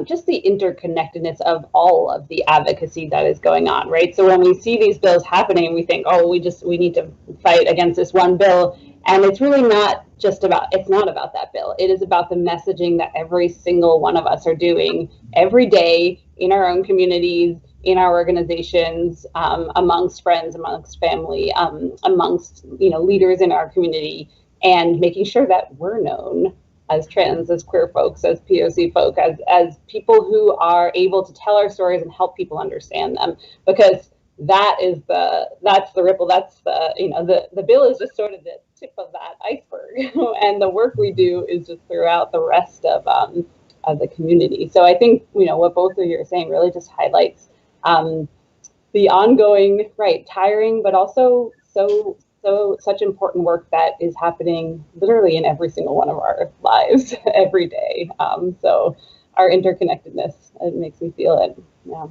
just the interconnectedness of all of the advocacy that is going on, right? So when we see these bills happening, we think, oh, we need to fight against this one bill. And it's really it's not about that bill. It is about the messaging that every single one of us are doing every day in our own communities, in our organizations, amongst friends, amongst family, amongst leaders in our community, and making sure that we're known as trans, as queer folks, as POC folk, as people who are able to tell our stories and help people understand them, because that's the ripple. That's the bill is just sort of the tip of that iceberg, and the work we do is just throughout the rest of the community. So I think what both of you are saying really just highlights the ongoing, tiring, but also such important work that is happening literally in every single one of our lives every day. So our interconnectedness, it makes me feel it. Yeah.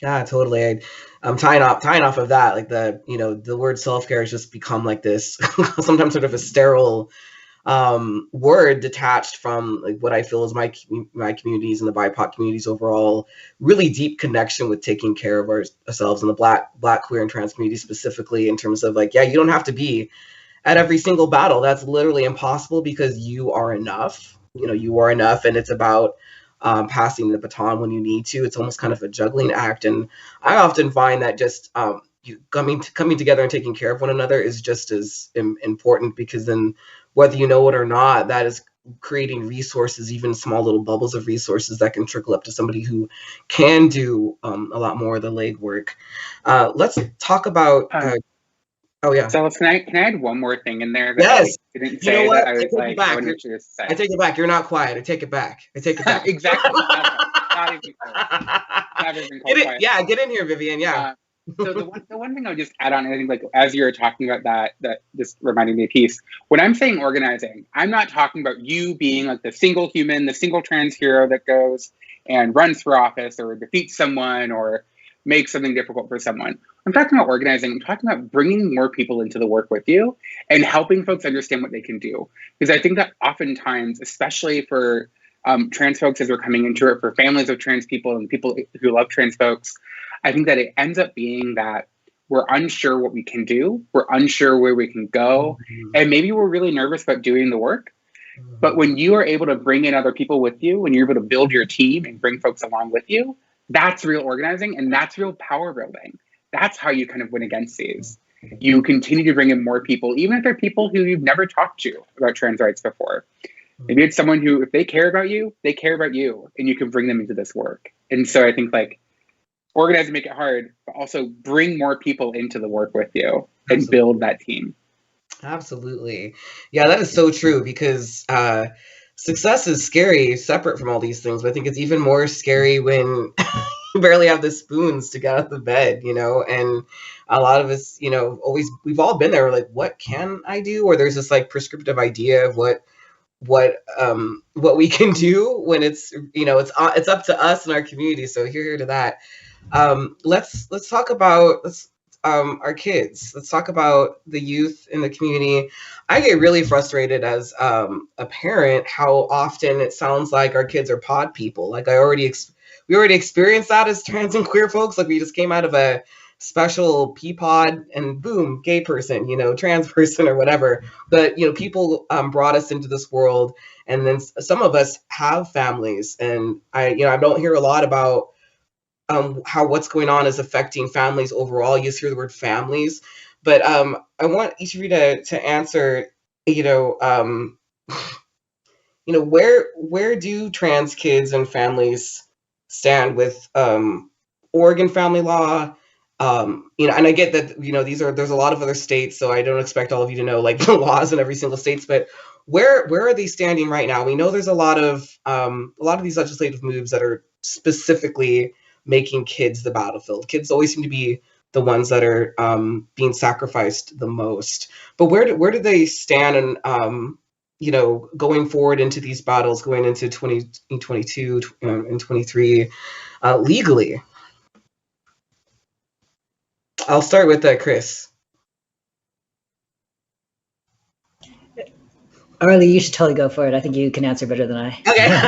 Yeah, totally. I'm tying off of that, like the word self-care has just become like this sometimes sort of a sterile word detached from like what I feel is my communities and the BIPOC communities overall really deep connection with taking care of ourselves and the black queer and trans community specifically, in terms of like, yeah, you don't have to be at every single battle. That's literally impossible because you are enough. You are enough, and it's about passing the baton when you need to. It's almost kind of a juggling act, and I often find that just coming together and taking care of one another is just as important, because then whether you know it or not, that is creating resources, even small little bubbles of resources that can trickle up to somebody who can do a lot more of the legwork. Let's talk about. Oh yeah. So can I add one more thing in there? That Yes. I didn't say that I was like. I I take it back. You're not quiet. I take it back. Exactly. Not even close. Yeah, get in here, Vivian. Yeah. So the one thing I would just add on, I think, like as you were talking about that just reminded me of a piece. When I'm saying organizing, I'm not talking about you being like the single human, the single trans hero that goes and runs for office or defeats someone or makes something difficult for someone. I'm talking about organizing. I'm talking about bringing more people into the work with you and helping folks understand what they can do. Because I think that oftentimes, especially for trans folks as we're coming into it, for families of trans people and people who love trans folks, I think that it ends up being that we're unsure what we can do. We're unsure where we can go. And maybe we're really nervous about doing the work. But when you are able to bring in other people with you, when you're able to build your team and bring folks along with you, that's real organizing, and that's real power building. that's how you kind of win against these. You continue to bring in more people, even if they're people who you've never talked to about trans rights before. Maybe it's someone who, if they care about you, they care about you, and you can bring them into this work. And so I think like organize and make it hard, but also bring more people into the work with you and build that team. Absolutely. Yeah, that is so true, because success is scary separate from all these things, but I think it's even more scary when you barely have the spoons to get out of the bed, you know, and a lot of us, you know, we've all been there. We're like, what can I do? Or there's this like prescriptive idea of what we can do when it's, you know, it's up to us and our community. So here to that. Let's talk about our kids. Let's talk about the youth in the community. I get really frustrated as a parent how often it sounds like our kids are pod people. Like we already experienced that as trans and queer folks. Like we just came out of a special P-pod and boom, gay person, you know, trans person or whatever. But, you know, people brought us into this world, and then some of us have families, and I don't hear a lot about how what's going on is affecting families overall. You just hear the word families, but I want each of you to answer, where do trans kids and families stand with Oregon family law? And I get that, there's a lot of other states, so I don't expect all of you to know like the laws in every single state, but where are they standing right now? We know there's a lot of these legislative moves that are specifically making kids the battlefield. Kids always seem to be the ones that are being sacrificed the most. But where do they stand and going forward into these battles, going into 2022 and 23 legally? I'll start with Kris. Arli, you should totally go for it. I think you can answer better than I. Okay.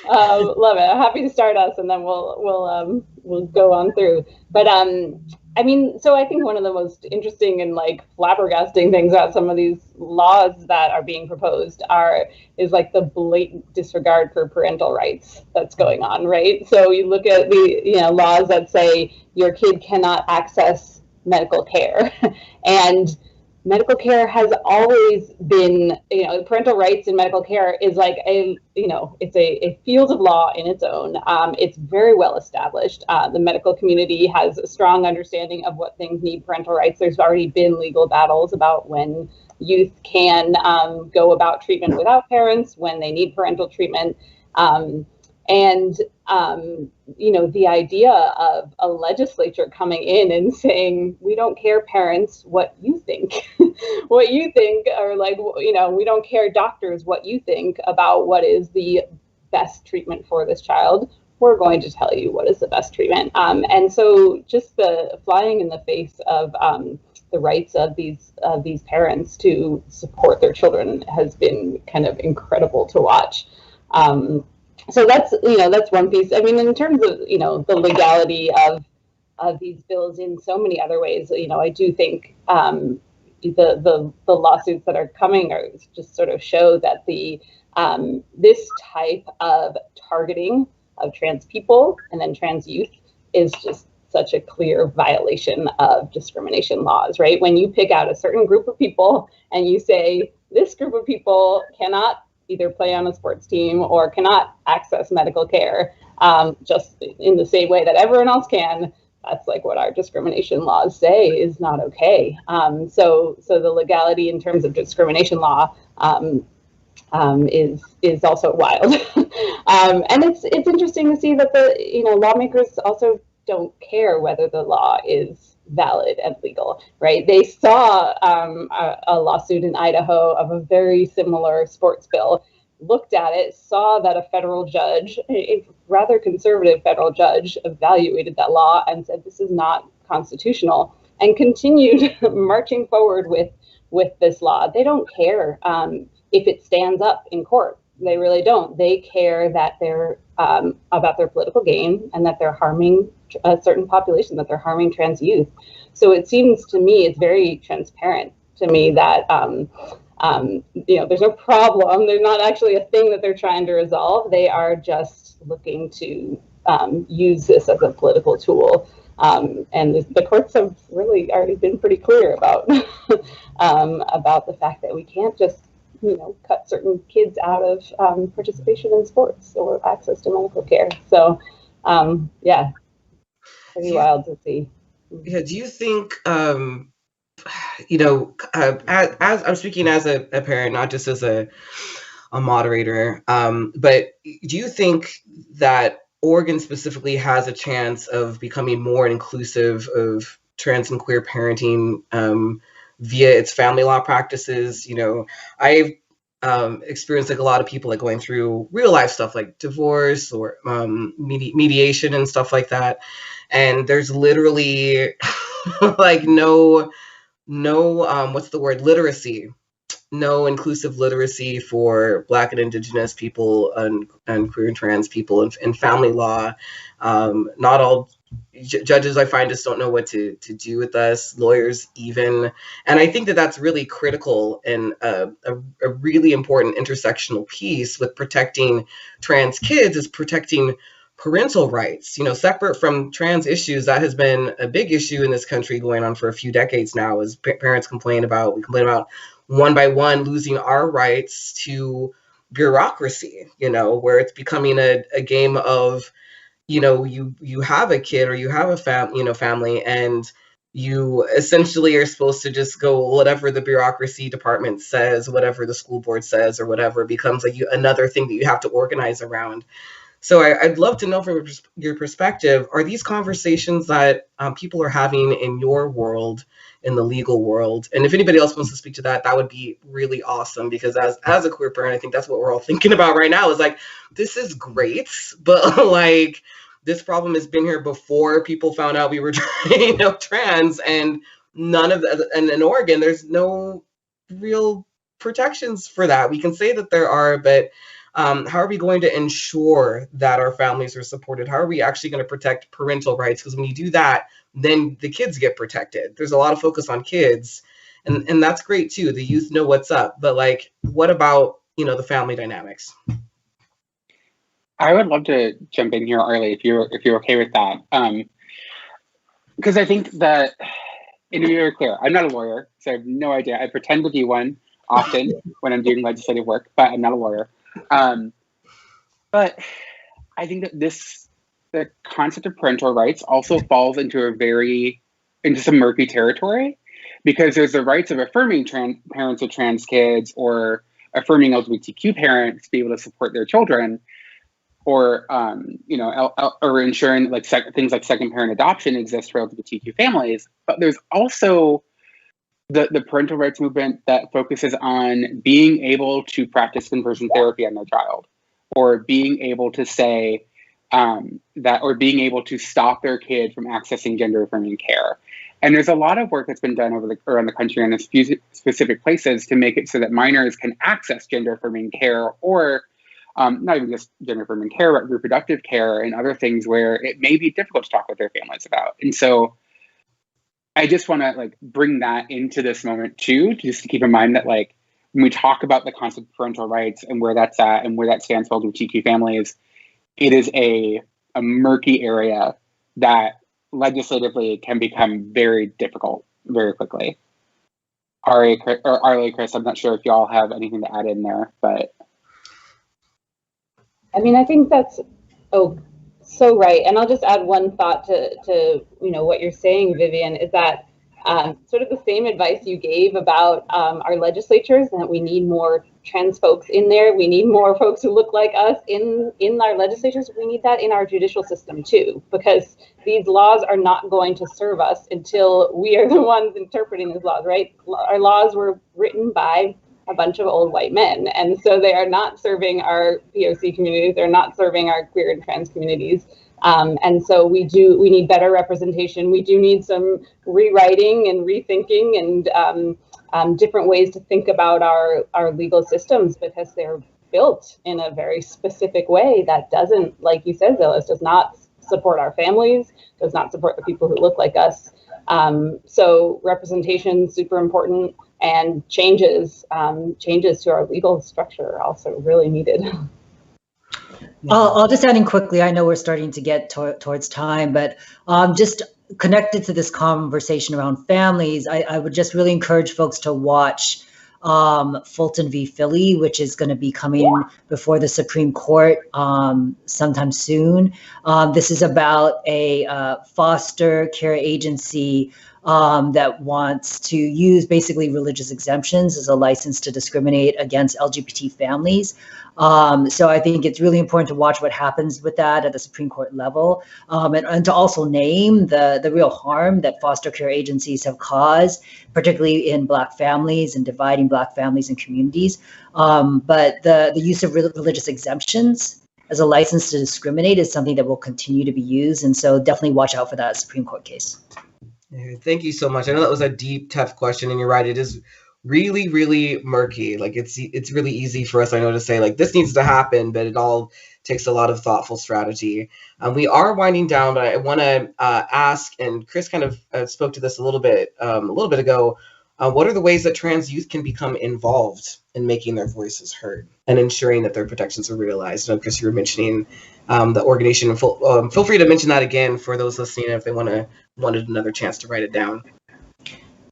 Love it. I'm happy to start us, and then we'll go on through. But so I think one of the most interesting and like flabbergasting things about some of these laws that are being proposed is like the blatant disregard for parental rights that's going on, right? So you look at the laws that say your kid cannot access medical care, and medical care has always been, parental rights in medical care is like it's a field of law in its own. It's very well established. The medical community has a strong understanding of what things need parental rights. There's already been legal battles about when youth can go about treatment without parents, when they need parental treatment. The idea of a legislature coming in and saying, we don't care parents what you think, or like, we don't care doctors what you think about what is the best treatment for this child. We're going to tell you what is the best treatment. And so just the flying in the face of the rights of these parents to support their children has been kind of incredible to watch. So that's one piece. I mean, in terms of the legality of these bills in so many other ways, I do think the lawsuits that are coming are just sort of show that this type of targeting of trans people and then trans youth is just such a clear violation of discrimination laws, right? When you pick out a certain group of people and you say this group of people cannot either play on a sports team or cannot access medical care just in the same way that everyone else can, that's like what our discrimination laws say is not okay. So the legality in terms of discrimination law is also wild. And it's interesting to see that the lawmakers also don't care whether the law is valid and legal, right? They saw a lawsuit in Idaho of a very similar sports bill, looked at it, saw that a federal judge, a rather conservative federal judge, evaluated that law and said this is not constitutional, and continued marching forward with this law. They don't care if it stands up in court. They really don't. They care that they're about their political gain and that they're harming a certain population, that they're harming trans youth. So it seems to me, it's very transparent to me that there's no problem. There's not actually a thing that they're trying to resolve. They are just looking to use this as a political tool. And the courts have really already been pretty clear about about the fact that we can't just, cut certain kids out of participation in sports or access to medical care. So, yeah, pretty wild to see. Yeah, do you think, as I'm speaking as a parent, not just as a moderator, but do you think that Oregon specifically has a chance of becoming more inclusive of trans and queer parenting via its family law practices? I've experienced like a lot of people like going through real life stuff like divorce or mediation and stuff like that, and there's literally like no what's the word, literacy, no inclusive literacy for Black and Indigenous people and queer and trans people in family law. Not all judges, I find, just don't know what to do with us, lawyers even. And I think that that's really critical and a really important intersectional piece with protecting trans kids is protecting parental rights. Separate from trans issues, that has been a big issue in this country going on for a few decades now, as parents complain about one by one losing our rights to bureaucracy, where it's becoming a game of, you have a kid or you have a family, and you essentially are supposed to just go whatever the bureaucracy department says, whatever the school board says, or whatever becomes like another thing that you have to organize around. So I'd love to know from your perspective, are these conversations that people are having in your world, in the legal world? And if anybody else wants to speak to that, that would be really awesome, because as a queer parent, I think that's what we're all thinking about right now is like, this is great, but like this problem has been here before people found out we were trans, and none of that. And in Oregon, there's no real protections for that. We can say that there are, but how are we going to ensure that our families are supported? How are we actually going to protect parental rights? Because when you do that, then the kids get protected. There's a lot of focus on kids, and that's great too. The youth know what's up, but like, what about, the family dynamics? I would love to jump in here, Arli, if you're okay with that. Because I think that, and to be very clear, I'm not a lawyer, so I have no idea. I pretend to be one often when I'm doing legislative work, but I'm not a lawyer. But I think that the concept of parental rights also falls into some murky territory, because there's the rights of affirming parents of trans kids, or affirming LGBTQ parents to be able to support their children, or or ensuring like things like second parent adoption exist for LGBTQ families. But there's also the parental rights movement that focuses on being able to practice conversion therapy on their child, or being able to say or being able to stop their kid from accessing gender affirming care. And there's a lot of work that's been done around the country in specific places to make it so that minors can access gender affirming care, or not even just gender affirming care, but reproductive care and other things where it may be difficult to talk with their families about. And so I just want to like bring that into this moment too, just to keep in mind that like when we talk about the concept of parental rights and where that's at and where that stands for LGBTQ families, it is a murky area that legislatively can become very difficult very quickly. Arli, Kris, I'm not sure if y'all have anything to add in there, but I mean, I think that's so right. And I'll just add one thought to what you're saying, Vivian, is that sort of the same advice you gave about our legislatures, and that we need more trans folks in there. We need more folks who look like us in our legislatures. We need that in our judicial system too, because these laws are not going to serve us until we are the ones interpreting these laws, right? Our laws were written by a bunch of old white men, and so they are not serving our POC communities. They're not serving our queer and trans communities. And so we need better representation. We do need some rewriting and rethinking and different ways to think about our legal systems, because they're built in a very specific way that doesn't, like you said, Zillis, does not support our families, does not support the people who look like us. So representation is super important, and changes to our legal structure are also really needed. I'll just add in quickly. I know we're starting to get towards time, but just connected to this conversation around families, I would just really encourage folks to watch Fulton V Philly, which is going to be coming before the Supreme Court sometime soon. This is about a foster care agency that wants to use basically religious exemptions as a license to discriminate against LGBT families. So I think it's really important to watch what happens with that at the Supreme Court level, and to also name the real harm that foster care agencies have caused, particularly in Black families and dividing Black families and communities. But the use of religious exemptions as a license to discriminate is something that will continue to be used. And so definitely watch out for that Supreme Court case. Thank you so much. I know that was a deep, tough question, and you're right. It is really, really murky. Like it's really easy for us, I know, to say like this needs to happen, but it all takes a lot of thoughtful strategy. We are winding down, but I want to ask, and Kris kind of spoke to this a little bit ago. What are the ways that trans youth can become involved in making their voices heard and ensuring that their protections are realized? I know, Kris, you were mentioning the organization. Feel free to mention that again for those listening if they wanted another chance to write it down.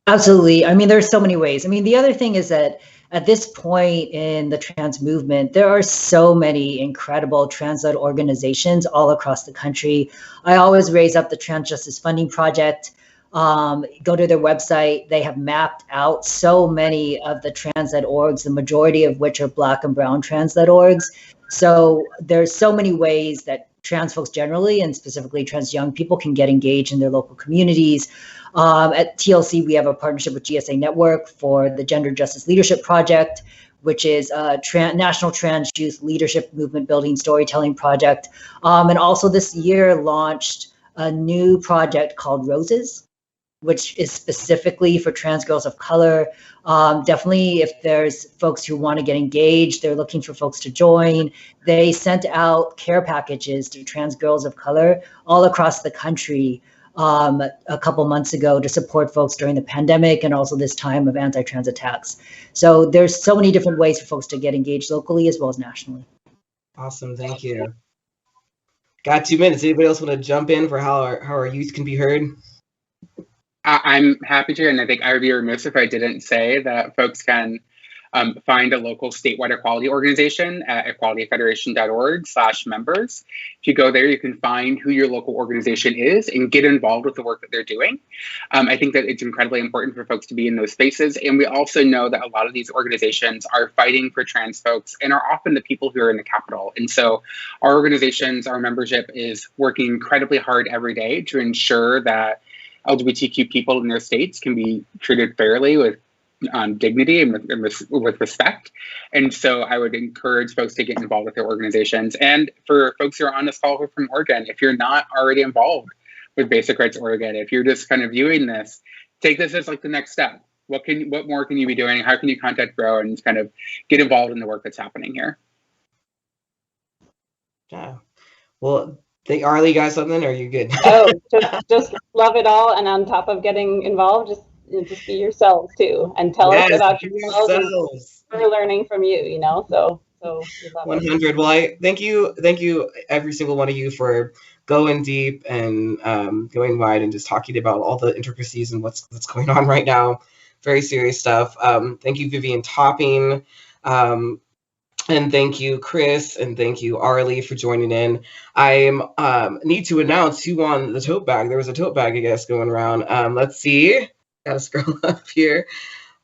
Absolutely. I mean, there's so many ways. I mean, the other thing is that at this point in the trans movement, there are so many incredible trans-led organizations all across the country. I always raise up the Trans Justice Funding Project. Go to their website. They have mapped out so many of the trans-led orgs, the majority of which are Black and brown trans-led orgs. So there's so many ways that trans folks generally, and specifically trans young people, can get engaged in their local communities. At TLC, we have a partnership with GSA Network for the Gender Justice Leadership Project, which is a National Trans Youth Leadership Movement Building Storytelling Project. And also this year launched a new project called Roses, which is specifically for trans girls of color. Definitely, if there's folks who want to get engaged, they're looking for folks to join. They sent out care packages to trans girls of color all across the country a couple months ago to support folks during the pandemic and also this time of anti-trans attacks. So there's so many different ways for folks to get engaged locally as well as nationally. Awesome, thank you. Got 2 minutes. Anybody else want to jump in for how our youth can be heard? I'm happy to, and I think I would be remiss if I didn't say that folks can find a local statewide equality organization at equalityfederation.org/members. If you go there, you can find who your local organization is and get involved with the work that they're doing. I think that it's incredibly important for folks to be in those spaces. And we also know that a lot of these organizations are fighting for trans folks and are often the people who are in the Capitol. And so our organizations, our membership is working incredibly hard every day to ensure that LGBTQ people in their states can be treated fairly with dignity and with respect. And so I would encourage folks to get involved with their organizations. And for folks who are on this call who are from Oregon, if you're not already involved with Basic Rights Oregon, if you're just kind of viewing this, take this as like the next step. What more can you be doing? How can you contact Grow and kind of get involved in the work that's happening here? Yeah. Well, Arli, you got something, or are you good? Oh, just love it all. And on top of getting involved, just be yourselves too, and tell us about yourselves. We're learning from you, you know. So 100. Well, I thank you, every single one of you, for going deep and going wide and just talking about all the intricacies and what's going on right now. Very serious stuff. Thank you, Vivian Topping. And thank you, Kris, and thank you, Arli, for joining in. I need to announce who won the tote bag. There was a tote bag, I guess, going around. Let's see. Gotta scroll up here.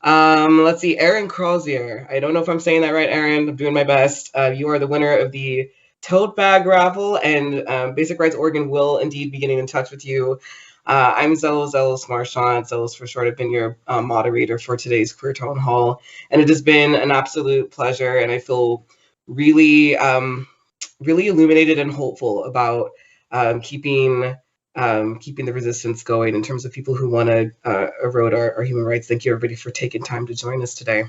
Let's see. Aaron Crozier. I don't know if I'm saying that right, Aaron. I'm doing my best. You are the winner of the tote bag raffle, and Basic Rights Oregon will indeed be getting in touch with you. I'm Zelos Marchand, Zelos for short. I've been your moderator for today's Queer Town Hall, and it has been an absolute pleasure, and I feel really, really illuminated and hopeful about keeping the resistance going in terms of people who want to erode our human rights. Thank you, everybody, for taking time to join us today.